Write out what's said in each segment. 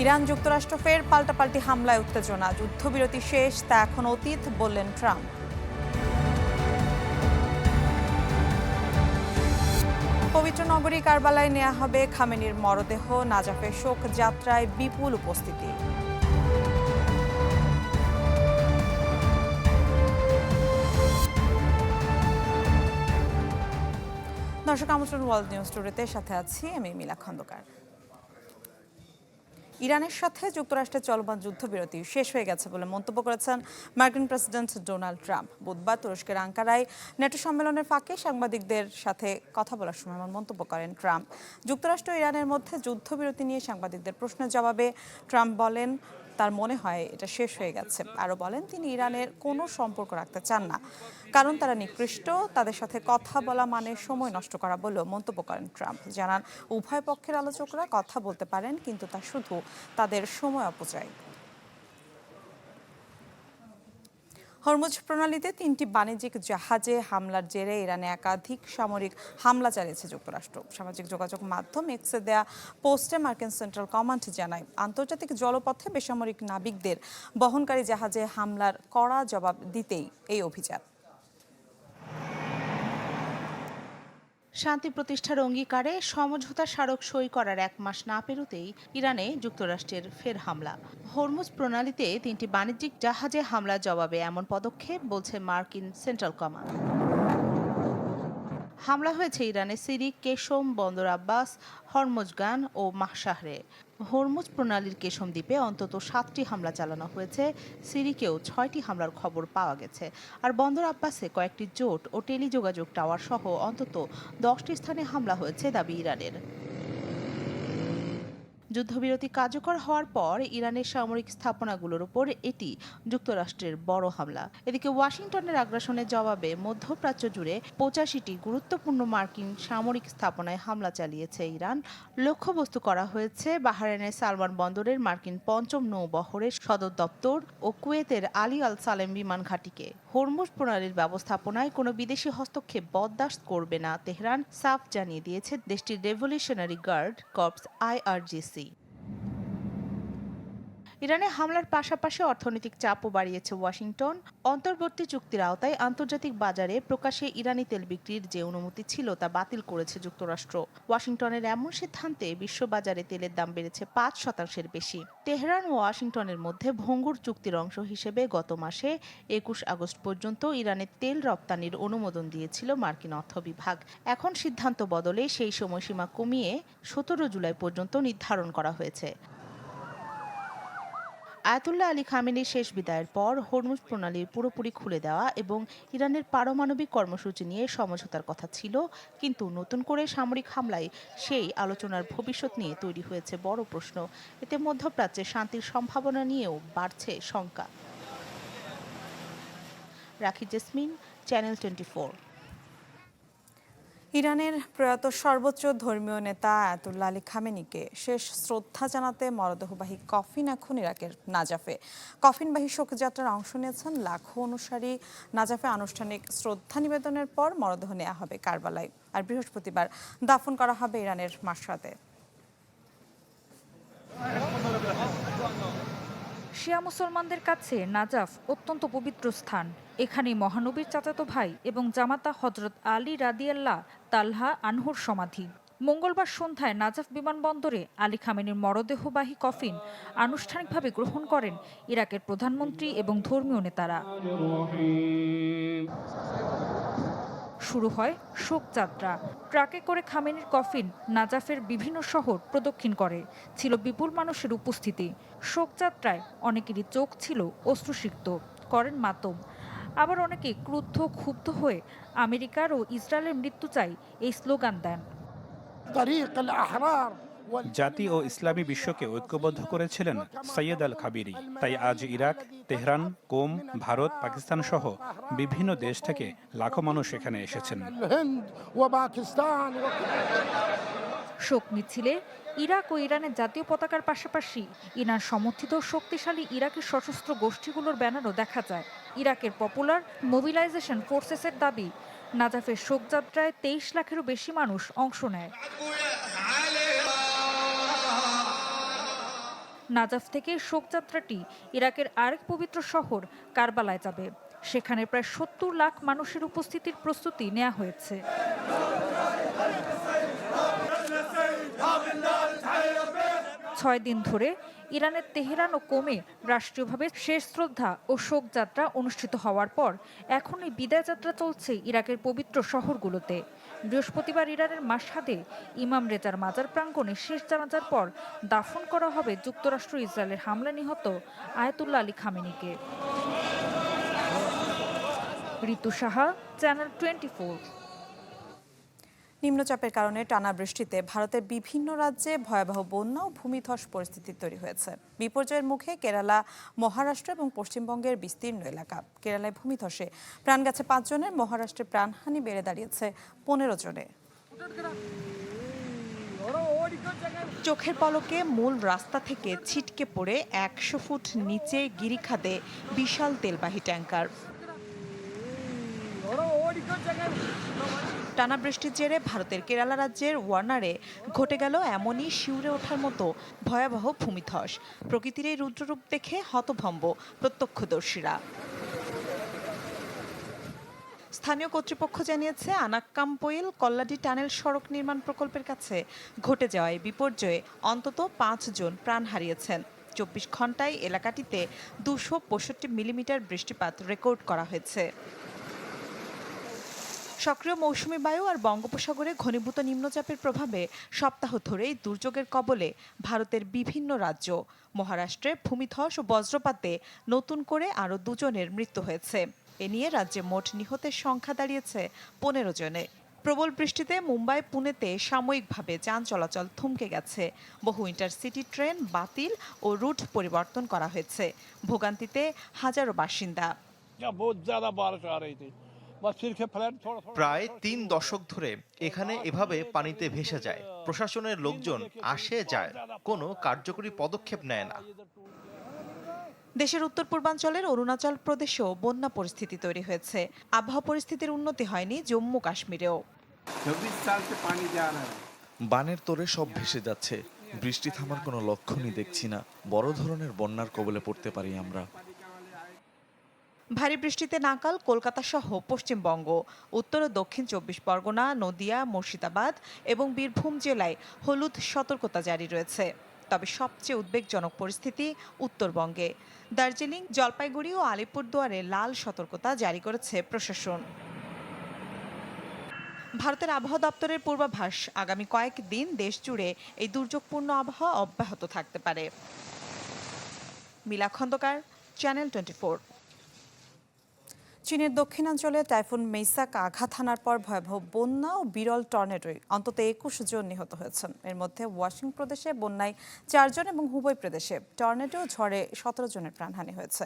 Iran যুক্তরাষ্ট্র ফের পাল্টাপাল্টি হামলায় উত্তেজনা, যুদ্ধবিরতি শেষ তা এখন অতীত বললেন ট্রাম্প। পবিত্র নগরী কারবালায় নেওয়া হবে খামেনির মরদেহ, নাজাফের শোক যাত্রায় বিপুল উপস্থিতি। দর্শক, আমন্ত্রণ ওয়ার্ল্ড নিউজ টুডেতে, সাথে আছি আমি মিলা খন্দকার। ইরানের সাথে যুক্তরাষ্ট্রের চলমান যুদ্ধবিরতি শেষ হয়ে গেছে বলে মন্তব্য করেছেন মার্কিন প্রেসিডেন্ট ডোনাল্ড ট্রাম্প। বুধবার তুরস্কের আঙ্কারায় ন্যাটো সম্মেলনের ফাঁকে সাংবাদিকদের সাথে কথা বলার সময় এমন মন্তব্য করেন ট্রাম্প। যুক্তরাষ্ট্র ও ইরানের মধ্যে যুদ্ধবিরতি নিয়ে সাংবাদিকদের প্রশ্নের জবাবে ট্রাম্প বলেন তার মনে হয় এটা শেষ হয়ে গেছে। আরও বলেন তিনি ইরানের কোনো সম্পর্ক রাখতে চান না, কারণ তারা নিকৃষ্ট, তাদের সাথে কথা বলা মানে সময় নষ্ট করা বলেও মন্তব্য করেন ট্রাম্প। জানান উভয় পক্ষের আলোচকরা কথা বলতে পারেন, কিন্তু তা শুধু তাদের সময় অপচয়। হরমুজ প্রণালীতে 3টি বাণিজ্যিক জাহাজে হামলার জেরে ইরানে একাধিক সামরিক হামলা চালিয়েছে যুক্তরাষ্ট্র। সামাজিক যোগাযোগ মাধ্যম এক্সে দেয়া পোস্টে মার্কিন সেন্ট্রাল কমান্ড জানায়, আন্তর্জাতিক জলপথে বেসামরিক নাবিকদের বহনকারী জাহাজে হামলার কড়া জবাব দিতেই এই অভিযান। শান্তি প্রতিষ্ঠার অঙ্গীকারে সমঝোতা স্মারক সই করার 1 মাস না পেরোতেই ইরানে যুক্তরাষ্ট্রের ফের হামলা। হরমুজ প্রণালীতে 3টি বাণিজ্যিক জাহাজে হামলার জবাবে এমন পদক্ষেপ, বলছে মার্কিন সেন্ট্রাল কমান্ড। হামলা হয়েছে ইরানের সিরিক, কেশম, বন্দর আব্বাস, হরমুজগান ও মাহশাহরে। হরমুজ প্রণালীর কেশম দ্বীপে অন্তত 7টি হামলা চালানো হয়েছে, সিরিকেও 6টি হামলার খবর পাওয়া গেছে। আর বন্দর আব্বাসে কয়েকটি জোট ও টেলিযোগাযোগ টাওয়ার সহ অন্তত 10টি স্থানে হামলা হয়েছে দাবি ইরানের। যুদ্ধবিরতি কার্যকর হওয়ার পর ইরানের সামরিক স্থাপনাগুলোর উপর এটি যুক্তরাষ্ট্রের বড় হামলা। এদিকে ওয়াশিংটনের আগ্রাসনের জবাবে মধ্যপ্রাচ্য জুড়ে 85টি গুরুত্বপূর্ণ মার্কিন সামরিক স্থাপনায় হামলা চালিয়েছে ইরান। লক্ষ্যবস্তু করা হয়েছে বাহরাইনের সালমান বন্দরের মার্কিন 5ম নৌবহরের সদর দপ্তর ও কুয়েতের আলী আল সালেম বিমান ঘাঁটিকে। হরমুজ প্রণালীর ব্যবস্থাপনায় কোনো বিদেশি হস্তক্ষেপ বরদাস্ত করবে না তেহরান, সাফ জানিয়ে দিয়েছে দেশটির রেভলিউশনারি গার্ড কর্পস IRGC। ইরানে হামলার পাশাপাশি অর্থনৈতিক চাপও বাড়িয়েছে ওয়াশিংটন। অন্তর্বর্তী চুক্তির আওতায় আন্তর্জাতিক বাজারে প্রকাশ্যে ইরানি তেল বিক্রির যে অনুমতি ছিল তা বাতিল করেছে যুক্তরাষ্ট্র। ওয়াশিংটনের এমন সিদ্ধান্তে বিশ্ববাজারে তেলের দাম বেড়েছে 5% বেশি। তেহরান ও ওয়াশিংটনের মধ্যে ভঙ্গুর চুক্তির অংশ হিসেবে গত মাসে 21 আগস্ট পর্যন্ত ইরানের তেল রপ্তানির অনুমোদন দিয়েছিল মার্কিন অর্থ বিভাগ। এখন সিদ্ধান্ত বদলে সেই সময়সীমা কমিয়ে 17 জুলাই পর্যন্ত নির্ধারণ করা হয়েছে। আয়াতুল্লাহ আলী খামেনির শেষ বিদায়ের পর হরমুজ প্রণালী পুরোপুরি খুলে দেওয়া এবং ইরানের পারমাণবিক কর্মসূচি নিয়ে সমঝোতার কথা ছিল, কিন্তু নতুন করে সামরিক হামলায় সেই আলোচনার ভবিষ্যৎ নিয়ে তৈরি হয়েছে বড় প্রশ্ন। এতে মধ্যপ্রাচ্যে শান্তির সম্ভাবনা নিয়েও বাড়ছে শঙ্কা। রাখি জেসমিন, চ্যানেল 24। ইরানের প্রয়াত সর্বোচ্চ ধর্মীয় নেতা আয়াতুল্লাহ আলী খামেনিকে শেষ শ্রদ্ধা জানাতে মরদেহবাহী কফিন এখন ইরাকের নাজাফে। কফিনবাহী শোকযাত্রার অংশ নিয়েছেন লাখো অনুসারী। নাজাফে আনুষ্ঠানিক শ্রদ্ধা নিবেদনের পর মরদেহ নেওয়া হবে কারবালায়, আর বৃহস্পতিবার দাফন করা হবে ইরানের মাশরাতে। শিয়া মুসলমানদের কাছে নাজাফ অত্যন্ত পবিত্র স্থান। এখানেই মহানবীর চাচাতো ভাই এবং জামাতা হজরত আলী রাদিয়াল্লাহ তালহা আনহুর সমাধি। মঙ্গলবার সন্ধ্যায় নাজাফ বিমানবন্দরে আলী খামেনির মরদেহবাহী কফিন আনুষ্ঠানিকভাবে গ্রহণ করেন ইরাকের প্রধানমন্ত্রী এবং ধর্মীয় নেতারা। শুরু হয় শোকযাত্রা। ট্রাকে করে খামেনির কফিন নাজাফের বিভিন্ন শহর প্রদক্ষিণ করে। ছিল বিপুল মানুষের উপস্থিতি। শোকযাত্রায় অনেকেরই চোখ ছিল অশ্রুসিক্ত, করেন মাতম। আবার অনেকে ক্রুদ্ধ, ক্ষুব্ধ হয়ে আমেরিকার ও ইসরায়েলের মৃত্যু চাই এই স্লোগান দেন। জাতি ও ইসলামী বিশ্বকে ঐক্যবদ্ধ করেছিলেন সৈয়দ আল খাবিরি। তাই আজ ইরাক, তেহরান, কোম, ভারত, পাকিস্তান সহ বিভিন্ন দেশ থেকে লাখো মানুষ এখানে এসেছেন। শোক মিছিলে ইরাক ও ইরানের জাতীয় পতাকার পাশাপাশি ইরান সমর্থিত শক্তিশালী ইরাকের সশস্ত্র গোষ্ঠীগুলোর ব্যানারও দেখা যায়। ইরাকের পপুলার মোবিলাইজেশন ফোর্সেসের দাবি, নাজাফের শোকযাত্রায় 23 লাখেরও বেশি মানুষ অংশ নেয়। নাজাফ থেকে শোকযাত্রাটি ইরাকের আরেক পবিত্র শহর কারবালায় যাবে। সেখানে প্রায় ৭০ লাখ মানুষের উপস্থিতির প্রস্তুতি নেওয়া হয়েছে। ৬ দিন ধরে ইরানের তেহরান ও কোমে রাষ্ট্রীয়ভাবে শেষ শ্রদ্ধা ও শোকযাত্রা অনুষ্ঠিত হওয়ার পর এখন এই বিদায় যাত্রা চলছে ইরাকের পবিত্র শহরগুলোতে। বৃহস্পতিবার ইরানের মাশহাদে ইমাম রেজার মাজার প্রাঙ্গণে শেষ জানাজার পর দাফন করা হবে যুক্তরাষ্ট্র ইসরায়েলের হামলা নিহত আয়াতুল্লাহ আলী খামেনিকে। ঋতু সাহা, চ্যানেল 24। নিম্নচাপের কারণে টানা বৃষ্টিতে ভারতের বিভিন্ন রাজ্যে ভয়াবহ বন্যা ও ভূমিধস পরিস্থিতি তৈরি হয়েছে। বিপর্যয়ের মুখে কেরালা, মহারাষ্ট্র এবং পশ্চিমবঙ্গের বিস্তীর্ণ এলাকা। কেরালায় ভূমিধসে প্রাণ গেছে ৫ জনের, মহারাষ্ট্রে প্রাণহানি বেড়ে দাঁড়িয়েছে ১৫ জনে। চোখের পলকে মূল রাস্তা থেকে ছিটকে পড়ে ১০০ ফুট নিচে গিরিখাদে বিশাল তেলবাহী ট্যাঙ্কার। টানা বৃষ্টির জেরে ভারতের কেরালা রাজ্যের ওয়ানারে ঘটে গেল এমনই শিউরে ওঠার মতো ভয়াবহ ভূমিধস। প্রকৃতির এই রুদ্ররূপ দেখে হতভম্ব প্রত্যক্ষদর্শীরা। স্থানীয় কর্তৃপক্ষ জানিয়েছে, আনাক্কামপোইল কল্লাডি টানেল সড়ক নির্মাণ প্রকল্পের কাছে ঘটে যাওয়া এই বিপর্যয়ে অন্তত ৫ জন প্রাণ হারিয়েছেন। ২৪ ঘন্টায় এলাকাটিতে ২৬৫ মিলিমিটার বৃষ্টিপাত রেকর্ড করা হয়েছে। সক্রিয় মৌসুমী বায়ু আর বঙ্গোপসাগরে ঘনীভূত নিম্নচাপের প্রভাবে সপ্তাহ ধরেই দুর্যোগের কবলে ভারতের বিভিন্ন রাজ্য। মহারাষ্ট্রে ভূমিধস ও বজ্রপাতে নতুন করে আরও ২ জনের মৃত্যু হয়েছে। এ নিয়ে রাজ্যে মোট নিহতের সংখ্যা দাঁড়িয়েছে ১৫ জনে। প্রবল বৃষ্টিতে মুম্বাই, পুনেতে সাময়িকভাবে যান চলাচল থমকে গেছে। বহু ইন্টারসিটি ট্রেন বাতিল ও রুট পরিবর্তন করা হয়েছে। ভোগান্তিতে হাজারো বাসিন্দা। প্রায় ৩ দশক ধরে এখানে এভাবে পানিতে ভেসে যায়। প্রশাসনের লোকজন আসে যায়, কোনো কার্যকরী পদক্ষেপ নেয় না। দেশের উত্তর পূর্বাঞ্চলের অরুণাচল প্রদেশেও বন্যা পরিস্থিতি তৈরি হয়েছে। আবহাওয়া পরিস্থিতির উন্নতি হয়নি জম্মু কাশ্মীরেও। বানের তোরে সব ভেসে যাচ্ছে। বৃষ্টি থামার কোনো লক্ষণই দেখছি না। বড় ধরনের বন্যার কবলে পড়তে পারি আমরা। ভারী বৃষ্টিতে নাকাল কলকাতা সহ পশ্চিমবঙ্গ। উত্তর ও দক্ষিণ ২৪ পরগনা, নদিয়া, মুর্শিদাবাদ এবং বীরভূম জেলায় হলুদ সতর্কতা জারি রয়েছে। তবে সবচেয়ে উদ্বেগজনক পরিস্থিতি উত্তরবঙ্গে। দার্জিলিং, জলপাইগুড়ি ও আলিপুরদুয়ারে লাল সতর্কতা জারি করেছে প্রশাসন। ভারতের আবহাওয়া দপ্তরের পূর্বাভাস, আগামী কয়েকদিন দেশ জুড়ে এই দুর্যোগপূর্ণ আবহাওয়া অব্যাহত থাকতে পারে। মিলা খন্দকার, চ্যানেল 24। চীনের দক্ষিণাঞ্চলে টাইফুন মেইসাক আঘাত হানার পর ভয়াবহ বন্যা ও বিরল টর্নেডোয় অন্তত ২১ জন নিহত হয়েছেন। এর মধ্যে ওয়াশিং প্রদেশে বন্যায় ৪ জন এবং হুবই প্রদেশে টর্নেডো ঝড়ে ১৭ জনের প্রাণহানি হয়েছে।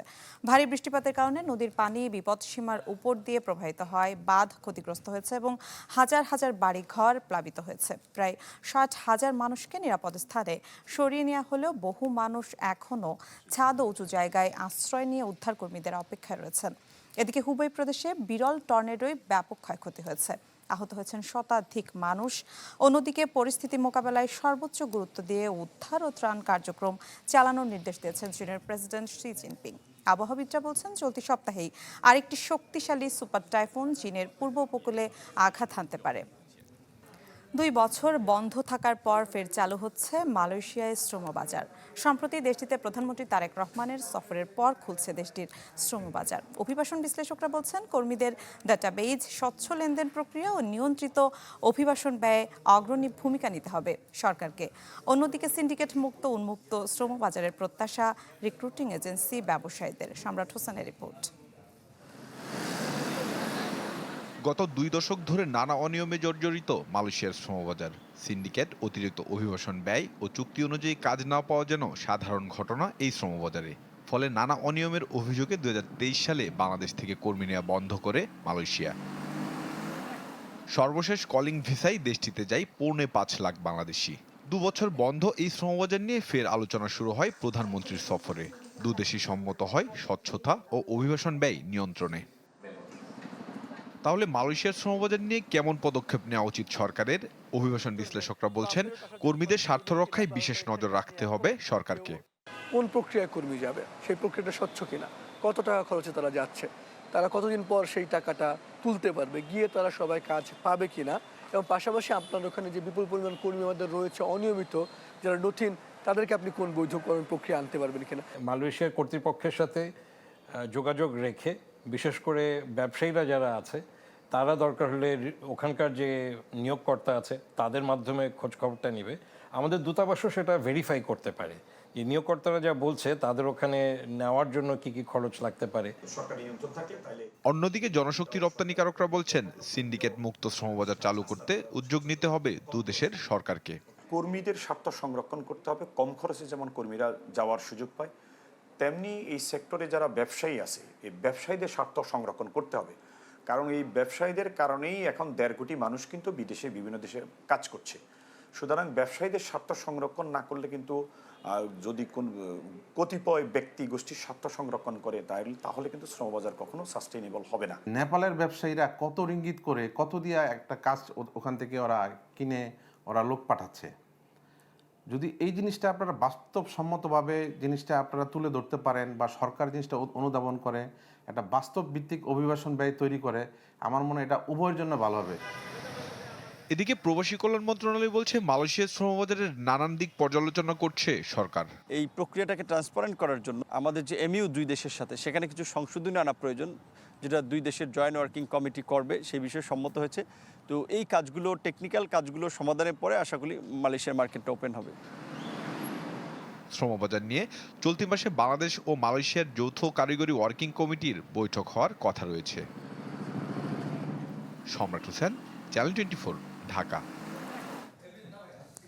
ভারী বৃষ্টিপাতের কারণে নদীর পানি বিপদসীমার উপর দিয়ে প্রবাহিত হয়, বাঁধ ক্ষতিগ্রস্ত হয়েছে এবং হাজার হাজার বাড়িঘর প্লাবিত হয়েছে। প্রায় ৬০,০০০ মানুষকে নিরাপদ স্থানে সরিয়ে নেওয়া হলেও বহু মানুষ এখনও ছাদ ও উঁচু জায়গায় আশ্রয় নিয়ে উদ্ধারকর্মীদের অপেক্ষায় রয়েছেন। এদিকে হুবই প্রদেশে বিরল টর্নেডোয় ব্যাপক ক্ষয়ক্ষতি হয়েছে, আহত হয়েছেন শতাধিক মানুষ। অন্যদিকে পরিস্থিতি মোকাবেলায় সর্বোচ্চ গুরুত্ব দিয়ে উদ্ধার ও ত্রাণ কার্যক্রম চালানোর নির্দেশ দিয়েছেন চীনের প্রেসিডেন্ট শি জিনপিং। আবহাওয়াবিদরা বলছেন, চলতি সপ্তাহেই আরেকটি শক্তিশালী সুপার টাইফুন চীনের পূর্ব উপকূলে আঘাত হানতে পারে। ২ বছর বন্ধ থাকার পর ফের চালু হচ্ছে মালয়েশিয়ায় শ্রমবাজার। সম্প্রতি দেশটিতে প্রধানমন্ত্রী তারেক রহমানের সফরের পর খুলছে দেশটির শ্রমবাজার। অভিবাসন বিশ্লেষকরা বলছেন, কর্মীদের ডাটাবেজ, স্বচ্ছ লেনদেন প্রক্রিয়া ও নিয়ন্ত্রিত অভিবাসন ব্যয়ে অগ্রণী ভূমিকা নিতে হবে সরকারকে। অন্যদিকে সিন্ডিকেট মুক্ত উন্মুক্ত শ্রমবাজারের প্রত্যাশা রিক্রুটিং এজেন্সি ব্যবসায়ীদের। সম্রাট হোসেনের রিপোর্ট। গত ২ দশক ধরে নানা অনিয়মে জর্জরিত মালয়েশিয়ার শ্রমবাজার। সিন্ডিকেট, অতিরিক্ত অভিবাসন ব্যয় ও চুক্তি অনুযায়ী কাজ না পাওয়া যেন সাধারণ ঘটনা এই শ্রমবাজারে। ফলে নানা অনিয়মের অভিযোগে ২০২৩ সালে বাংলাদেশ থেকে কর্মী নেওয়া বন্ধ করে মালয়েশিয়া। সর্বশেষ কলিং ভিসায় দেশটিতে যায় ৫.৫ লাখ বাংলাদেশি। ২ বছর বন্ধ এই শ্রমবাজার নিয়ে ফের আলোচনা শুরু হয় প্রধানমন্ত্রীর সফরে। দুদেশই সম্মত হয় স্বচ্ছতা ও অভিবাসন ব্যয় নিয়ন্ত্রণে। তাহলে মালয়েশিয়ার শ্রমবাজার নিয়ে কেমন পদক্ষেপ নেওয়া উচিত সরকারের? অভিবাসন বিশ্লেষকরা বলছেন, কর্মীদের স্বার্থ রক্ষায় বিশেষ নজর রাখতে হবে সরকারকে। কোন প্রক্রিয়ায় কর্মী যাবে, সেই প্রক্রিয়াটা স্বচ্ছ কিনা, কত টাকা খরচে তারা যাচ্ছে, তারা কতদিন পর সেই টাকাটা তুলতে পারবে, গিয়ে তারা সবাই কাজ পাবে কিনা, এবং পাশাপাশি আপনার ওখানে যে বিপুল পরিমাণ কর্মী আমাদের রয়েছে অনিয়মিত, যারা নথিন, তাদেরকে আপনি কোন বৈধকরণ প্রক্রিয়া আনতে পারবেন কিনা। মালয়েশিয়ার কর্তৃপক্ষের সাথে যোগাযোগ রেখে, বিশেষ করে ব্যবসায়ীরা যারা আছে তারা দরকার হলে ওখানকার যে নিয়োগকর্তা আছে তাদের মাধ্যমে খোঁজ খবরটা নিবে। আমাদের দূতাবাসও সেটা ভেরিফাই করতে পারে যে নিয়োগকর্তারা যা বলছে তাদের ওখানে নেওয়ার জন্য কি কি খরচ লাগতে পারে। অন্যদিকে জনশক্তি রপ্তানিকারকরা বলছেন, সিন্ডিকেট মুক্ত শ্রমবাজার চালু করতে উদ্যোগ নিতে হবে দুদেশের সরকারকে। কর্মীদের স্বার্থ সংরক্ষণ করতে হবে, কম খরচে যেমন কর্মীরা যাওয়ার সুযোগ পায়, তেমনি এই সেক্টরে যারা ব্যবসায়ী আছে এই ব্যবসায়ীদের স্বার্থ সংরক্ষণ করতে হবে। কারণ এই ব্যবসায়ীদের কারণেই এখন 1.5 কোটি মানুষ কিন্তু বিদেশে বিভিন্ন দেশে কাজ করছে। সুতরাং ব্যবসায়ীদের স্বার্থ সংরক্ষণ না করলে কিন্তু যদি কোন কতিপয় ব্যক্তি গোষ্ঠীর স্বার্থ সংরক্ষণ করে তাহলে কিন্তু শ্রমবাজার কখনো সাস্টেইনেবল হবে না। নেপালের ব্যবসায়ীরা কত রিঙ্গিত করে, কত দিয়া একটা কাজ ওখান থেকে ওরা কিনে ওরা লোক পাঠাচ্ছে। যদি এই জিনিসটা আপনারা বাস্তবসম্মতভাবে জিনিসটা আপনারা তুলে ধরতে পারেন বা সরকার জিনিসটা অনুধাবন করে একটা বাস্তব ভিত্তিক অভিবাসন ব্যয় তৈরি করে, আমার মনে হয় এটা উভয়ের জন্য ভালো হবে। এদিকে প্রবাসী কল্যাণ মন্ত্রণালয় বলছে, মালয়েশিয়ার শ্রমবাজারের নানান দিক পর্যালোচনা করছে সরকার। এই প্রক্রিয়াটাকে ট্রান্সপারেন্ট করার জন্য আমাদের যে এমইউ 2 দেশের সাথে, সেখানে কিছু সংশোধনী আনা প্রয়োজন, যেটা 2 দেশের জয়েন্ট ওয়ার্কিং কমিটি করবে, সেই বিষয়ে সম্মত হয়েছে। তো এই কাজগুলো, টেকনিক্যাল কাজগুলো সমাধানের পরে আশা করি মালয়েশিয়ার মার্কেটটা ওপেন হবে। শ্রমবাজার নিয়ে চলতি মাসে বাংলাদেশ ও মালয়েশিয়ার যৌথ কারিগরি ওয়ার্কিং কমিটির বৈঠক হওয়ার কথা রয়েছে। সম্রাট হোসেন, চ্যানেল 24, ঢাকা।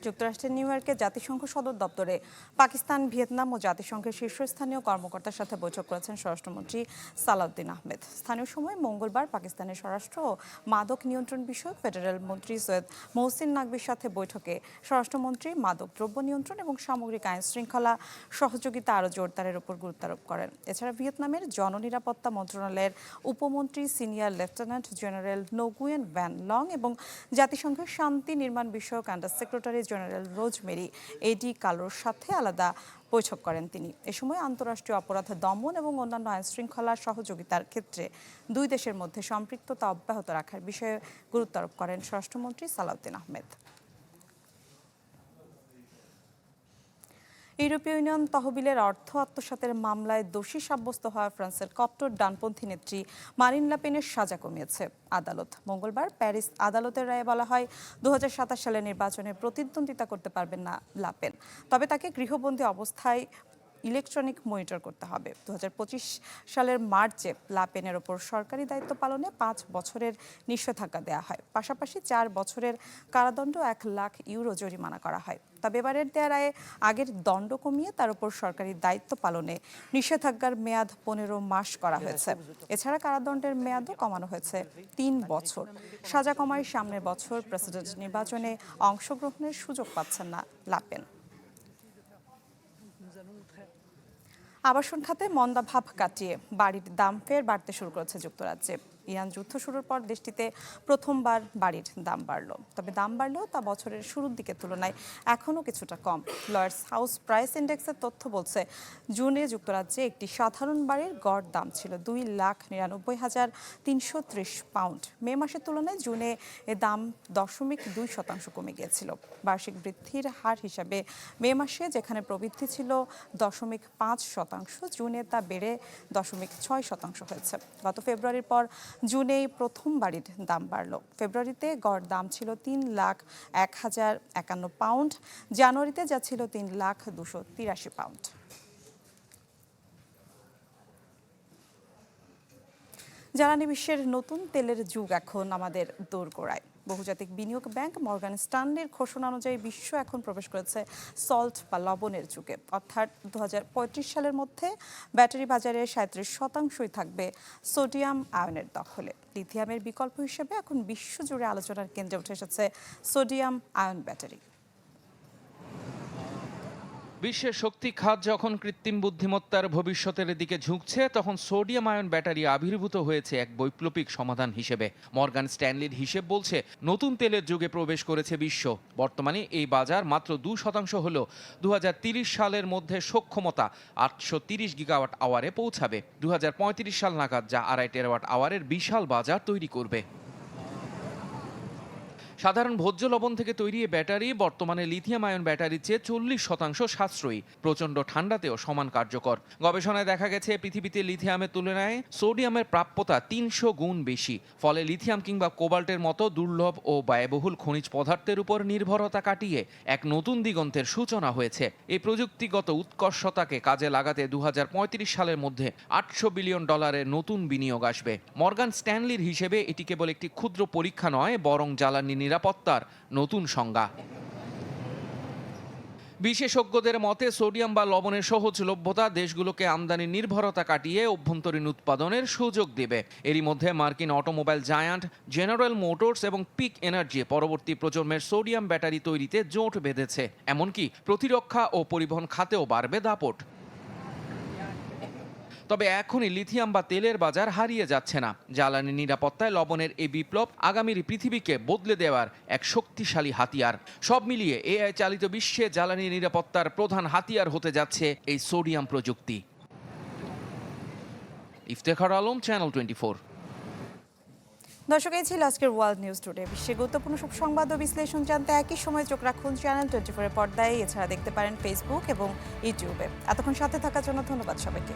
যুক্তরাষ্ট্রের নিউ ইয়র্কে জাতিসংঘ সদর দপ্তরে পাকিস্তান, ভিয়েতনাম ও জাতিসংঘের শীর্ষস্থানীয় কর্মকর্তার সাথে বৈঠক করেছেন স্বরাষ্ট্রমন্ত্রী সালাউদ্দিন আহমেদ। স্থানীয় সময় মঙ্গলবার পাকিস্তানের স্বরাষ্ট্র ও মাদক নিয়ন্ত্রণ বিষয়ক ফেডারেল মন্ত্রী সৈয়দ মহসিন নাকভির সাথে বৈঠকে স্বরাষ্ট্রমন্ত্রী মাদক দ্রব্য নিয়ন্ত্রণ এবং সামগ্রিক আইন শৃঙ্খলা সহযোগিতা আরও জোরদারের উপর গুরুত্ব আরোপ করেন। এছাড়া ভিয়েতনামের জননিরাপত্তা মন্ত্রণালয়ের উপমন্ত্রী senior lieutenant general Nguyen Van Long এবং জাতিসংঘের শান্তি নির্মাণ বিষয়ক আন্ডার সেক্রেটারি জেনারেল রোজমেরি এডি কালোর সাথে আলাদা বৈঠক করেন তিনি। এ সময় আন্তঃরাষ্ট্রীয় অপরাধ দমন এবং অন্যান্য আইন শৃঙ্খলা সহযোগিতার ক্ষেত্রে 2 দেশের মধ্যে সম্পৃক্ততা অব্যাহত রাখার বিষয়ে গুরুত্ব আরোপ করেন স্বরাষ্ট্রমন্ত্রী সালাউদ্দিন আহমেদ। ইউরোপীয় ইউনিয়ন তহবিলের অর্থ আত্মসাতের মামলায় দোষী সাব্যস্ত হওয়া ফ্রান্সের কট্টর ডানপন্থী নেত্রী মারিন লেপেনের সাজা কমিয়েছে আদালত। মঙ্গলবার প্যারিস আদালতের রায়ে বলা হয়, 2027 সালের নির্বাচনে প্রতিদ্বন্দ্বিতা করতে পারবেন না লাপেন, তবে তাকে গৃহবন্দী অবস্থায় ইলেকট্রনিক মনিটর করতে হবে। 2025 সালের মার্চে লাপেনের ওপর সরকারি দায়িত্ব পালনে 5 বছরের নিষেধাজ্ঞা দেওয়া হয়। পাশাপাশি 4 বছরের কারাদণ্ড 1 লাখ ইউরো জরিমানা করা হয়। তবে এবারের দেয়া রায়ে আগের দণ্ড কমিয়ে তার উপর সরকারি দায়িত্ব পালনে নিষেধাজ্ঞার মেয়াদ 15 মাস করা হয়েছে। এছাড়া কারাদণ্ডের মেয়াদও কমানো হয়েছে 3 বছর। সাজা কমায় সামনের বছর প্রেসিডেন্ট নির্বাচনে অংশগ্রহণের সুযোগ পাচ্ছেন না লাপেন। আবাসন খাতে মন্দাভাব কাটিয়ে বাড়ির দাম ফের বাড়তে শুরু করেছে যুক্তরাজ্যে। ইরান যুদ্ধ শুরুর পর দেশটিতে প্রথমবার বাড়ির দাম বাড়ল। তবে দাম বাড়লেও তা বছরের শুরুর দিকের তুলনায় এখনও কিছুটা কম। লয়ার্স হাউস প্রাইস ইন্ডেক্সের তথ্য বলছে, জুনে যুক্তরাজ্যে একটি সাধারণ বাড়ির গড় দাম ছিল 2,99,330 পাউন্ড। মে মাসের তুলনায় জুনে এ দাম 0.2% কমে গিয়েছিল। বার্ষিক বৃদ্ধির হার হিসাবে মে মাসে যেখানে প্রবৃদ্ধি ছিল 0.5%, জুনে তা বেড়ে 0.6% হয়েছে। গত ফেব্রুয়ারির পর জুনেই প্রথম বাড়ির দাম বাড়ল। ফেব্রুয়ারিতে গড় দাম ছিল 3,01,051 পাউন্ড, জানুয়ারিতে যা ছিল 3,283 পাউন্ড। জ্বালানি বিশ্বের নতুন তেলের যুগ এখন আমাদের দোরগোড়ায়। বহুজাতিক বিনিয়োগ ব্যাংক মর্গান স্ট্যানলির ঘোষণা অনুযায়ী বিশ্ব এখন প্রবেশ করেছে সল্ট বা লবণের যুগে। অর্থাৎ 2035 সালের মধ্যে ব্যাটারি বাজারে 37% থাকবে সোডিয়াম আয়নের দখলে। লিথিয়ামের বিকল্প হিসেবে এখন বিশ্বজুড়ে আলোচনার কেন্দ্রে উঠে এসেছে সোডিয়াম আয়ন ব্যাটারি। বিশ্বের শক্তি খাত যখন কৃত্রিম বুদ্ধিমত্তার ভবিষ্যতের দিকে ঝুঁকছে, তখন সোডিয়াম আয়ন ব্যাটারি আবির্ভূত হয়েছে এক বৈপ্লবিক সমাধান হিসেবে। মর্গান স্ট্যানলির হিসেব বলছে, নতুন তেলের যুগে প্রবেশ করেছে বিশ্ব। বর্তমানে এই বাজার মাত্র 2% হলেও 2030 সালের মধ্যে সক্ষমতা 830 গিগাওয়াট আওয়ারে পৌঁছাবে। 2035 সাল নাগাদ যা 2.5 টেরাওয়াট আওয়ারের বিশাল বাজার তৈরি করবে। সাধারণ ভোজ্য লবণ থেকে তৈরি এই ব্যাটারি বর্তমানে লিথিয়াম আয়ন ব্যাটারির চেয়ে 40% সাশ্রয়ী, প্রচণ্ড ঠান্ডাতেও সমান কার্যকর। গবেষণায় দেখা গেছে পৃথিবীতে লিথিয়ামের তুলনায় সোডিয়ামের প্রাপ্যতা 300 গুণ বেশি। ফলে লিথিয়াম কিংবা কোবাল্টের মতো দুর্লভ ও ব্যয়বহুল খনিজ পদার্থের উপর নির্ভরতা কাটিয়ে এক নতুন দিগন্তের সূচনা হয়েছে। এই প্রযুক্তিগত উৎকর্ষতাকে কাজে লাগাতে 2035 সালের মধ্যে $800 বিলিয়ন নতুন বিনিয়োগ আসবে। মর্গান স্ট্যানলির হিসেবে এটি কেবল একটি ক্ষুদ্র পরীক্ষা নয়, বরং জ্বালানি নিরাপত্তার নতুন সংজ্ঞা। বিশেষজ্ঞদের মতে সোডিয়াম বা লবণের সহজলভ্যতা দেশগুলোকে আমদানি নির্ভরতা কাটিয়ে অভ্যন্তরীণ উৎপাদনের সুযোগ দেবে। এরই মধ্যে মার্কিন অটোমোবাইল জায়ান্ট জেনারেল মোটরস এবং পিক এনার্জি পরবর্তী প্রজন্মের সোডিয়াম ব্যাটারি তৈরিতে জোট বেঁধেছে। এমনকি প্রতিরক্ষা ও পরিবহন খাতেও বাড়বে দাপট। তবে এখনই লিথিয়াম বা তেলের বাজার হারিয়ে যাচ্ছে না। জ্বালানি নিরাপত্তায় লবণের এই বিপ্লব আগামীর পৃথিবীকে বদলে দেওয়ার এক শক্তিশালী হাতিয়ার। সব মিলিয়ে এআই চালিত বিশ্বে জ্বালানি নিরাপত্তার প্রধান হাতিয়ার হতে যাচ্ছে এই সোডিয়াম প্রযুক্তি। ইফতেখার আলম, চ্যানেল 24। দর্শক, এই ছিল আজকের ওয়ার্ল্ড নিউজ টুডে। বিশ্বের গুরুত্বপূর্ণ সব সংবাদ ও বিশ্লেষণ জানতে একই সময় চোখ রাখুন চ্যানেল 24 এর পর্দায়। এছাড়া দেখতে পারেন ফেসবুক এবং ইউটিউবে। এতক্ষণ সাথে থাকার জন্য ধন্যবাদ সবাইকে।